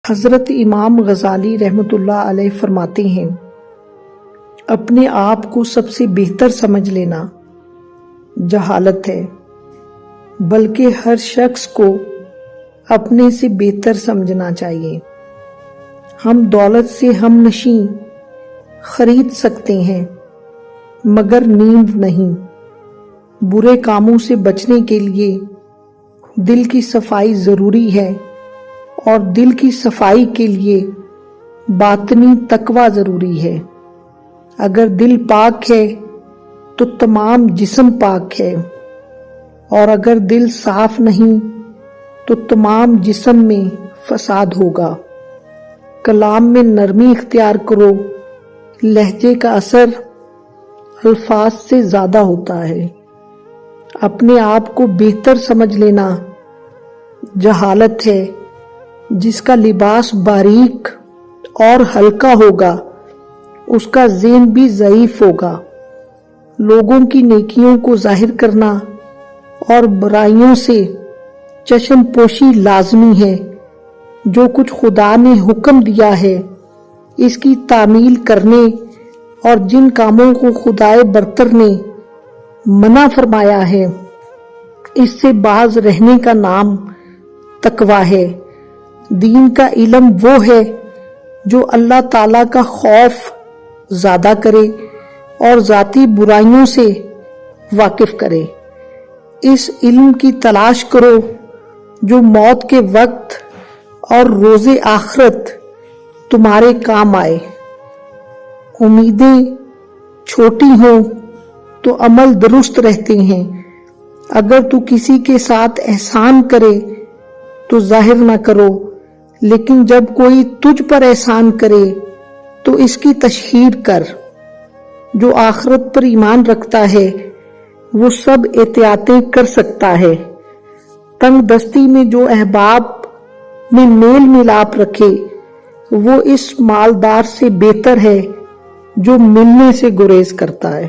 حضرت امام غزالی رحمۃ اللہ علیہ فرماتے ہیں، اپنے آپ کو سب سے بہتر سمجھ لینا جہالت ہے، بلکہ ہر شخص کو اپنے سے بہتر سمجھنا چاہیے۔ ہم دولت سے ہم نشیں خرید سکتے ہیں مگر نیند نہیں۔ برے کاموں سے بچنے کے لیے دل کی صفائی ضروری ہے، اور دل کی صفائی کے لیے باطنی تقوی ضروری ہے۔ اگر دل پاک ہے تو تمام جسم پاک ہے، اور اگر دل صاف نہیں تو تمام جسم میں فساد ہوگا۔ کلام میں نرمی اختیار کرو، لہجے کا اثر الفاظ سے زیادہ ہوتا ہے۔ اپنے آپ کو بہتر سمجھ لینا جہالت ہے، جس کا لباس باریک اور ہلکا ہوگا اس کا ذہن بھی ضعیف ہوگا۔ لوگوں کی نیکیوں کو ظاہر کرنا اور برائیوں سے چشم پوشی لازمی ہے۔ جو کچھ خدا نے حکم دیا ہے اس کی تعمیل کرنے، اور جن کاموں کو خدائے برتر نے منع فرمایا ہے اس سے باز رہنے کا نام تقوی ہے۔ دین کا علم وہ ہے جو اللہ تعالیٰ کا خوف زیادہ کرے اور ذاتی برائیوں سے واقف کرے۔ اس علم کی تلاش کرو جو موت کے وقت اور روز آخرت تمہارے کام آئے۔ امیدیں چھوٹی ہوں تو عمل درست رہتے ہیں۔ اگر تو کسی کے ساتھ احسان کرے تو ظاہر نہ کرو، لیکن جب کوئی تجھ پر احسان کرے تو اس کی تشہیر کر۔ جو آخرت پر ایمان رکھتا ہے وہ سب احتیاطیں کر سکتا ہے۔ تنگ دستی میں جو احباب میں میل ملاپ رکھے وہ اس مالدار سے بہتر ہے جو ملنے سے گریز کرتا ہے۔